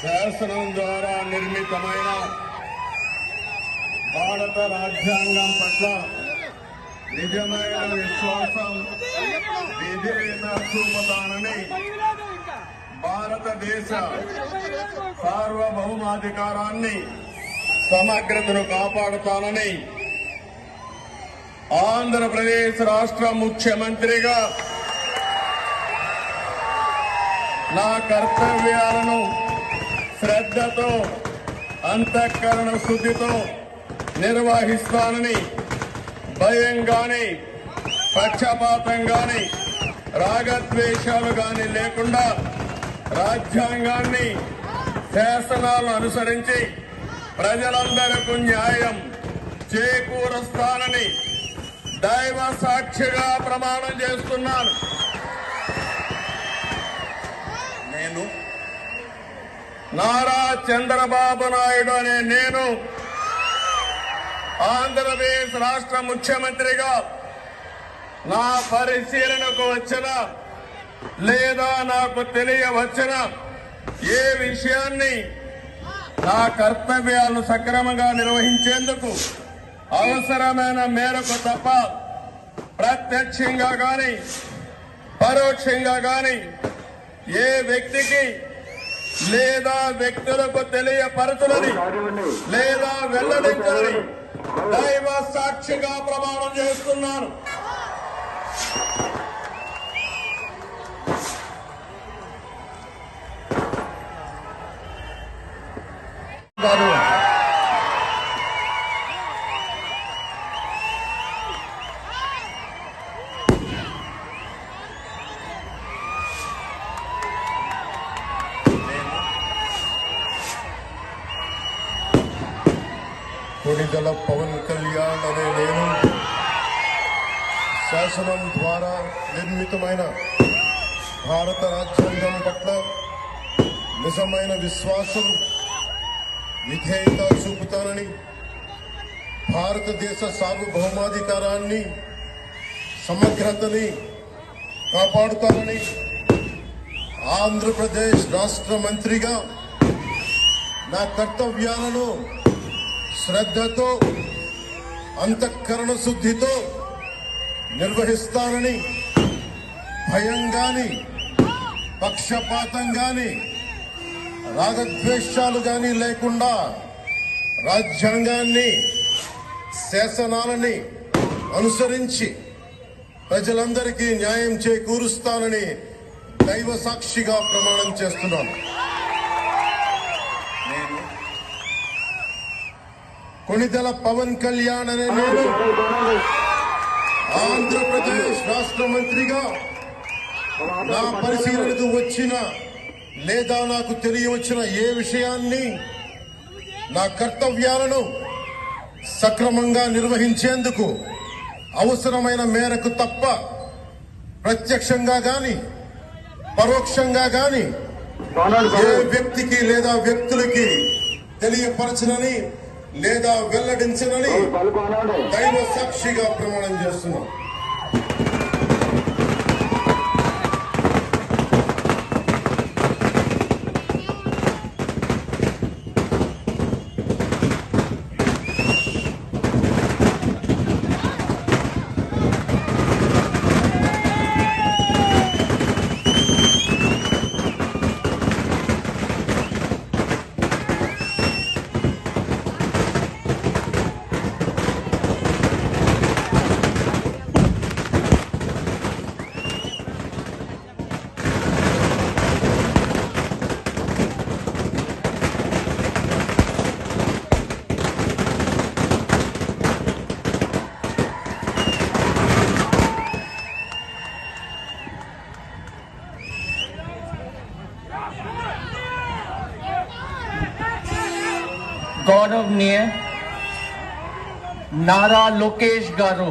శాసనం ద్వారా నిర్మితమైన భారత రాజ్యాంగం పట్ల నిజమైన విశ్వాసం, విధేయత చూపుతానని, భారతదేశ సార్వభౌమాధికారాన్ని, సమగ్రతను కాపాడుతానని ఆంధ్రప్రదేశ్ రాష్ట్ర ముఖ్యమంత్రిగా నా కర్తవ్యాలను శ్రద్ధతో, అంతఃకరణ శుద్ధితో నిర్వహిస్తానని, భయం గాని, పక్షపాతం గాని, రాగద్వేషాలు గాని లేకుండా రాజ్యాంగాన్ని, శాసనాలను అనుసరించి ప్రజలందరికీ న్యాయం చేకూరుస్తానని దైవ సాక్షిగా ప్రమాణం చేస్తున్నాను. నేను నారా చంద్రబాబు నాయుడు అనే నేను ఆంధ్రప్రదేశ్ రాష్ట్ర ముఖ్యమంత్రిగా నా పరిశీలనకు వచ్చిన లేదా నాకు తెలియవచ్చిన ఏ విషయాన్ని నా కర్తవ్యాలను సక్రమంగా నిర్వహించేందుకు అవసరమైన మేరకు తప్ప ప్రత్యక్షంగా గాని పరోక్షంగా గాని ఏ వ్యక్తికి లేదా వ్యక్తులకు తెలియపరచులని లేదా వెల్లడించాలని దైవ సాక్షిగా ప్రమాణం చేస్తున్నాను. కొణిదెల పవన్ కళ్యాణ్ అనే నేను శాసనం ద్వారా నిర్మితమైన భారత రాజ్యాంగం పట్ల నిజమైన విశ్వాసం, విధేయత చూపుతానని, భారతదేశ సార్వభౌమాధికారాన్ని, సమగ్రతని కాపాడుతానని ఆంధ్రప్రదేశ్ రాష్ట్ర మంత్రిగా నా కర్తవ్యాలను శ్రద్ధతో, అంతఃకరణ శుద్ధితో నిర్వహిస్తానని, భయం గాని, పక్షపాతం గాని, రాగద్వేషాలు గాని లేకుండా రాజ్యాంగాన్ని, శాసనాలని అనుసరించి ప్రజలందరికీ న్యాయం చేకూరుస్తానని దైవ సాక్షిగా ప్రమాణం చేస్తున్నాను. కొణిదెల పవన్ కళ్యాణ్ అనే నేను ఆంధ్రప్రదేశ్ రాష్ట్ర మంత్రిగా నా పరిశీలనకు వచ్చిన లేదా నాకు తెలియవచ్చిన ఏ విషయాన్ని, నా కర్తవ్యాలను సక్రమంగా నిర్వహించేందుకు అవసరమైన మేరకు తప్ప ప్రత్యక్షంగా గాని పరోక్షంగా గాని ఏ వ్యక్తికి లేదా వ్యక్తులకి తెలియపరచనని లేదా వెల్లడించనని దైవ సాక్షిగా ప్రమాణం చేస్తున్నాం. गौरवनीय नारा लोकेश गारू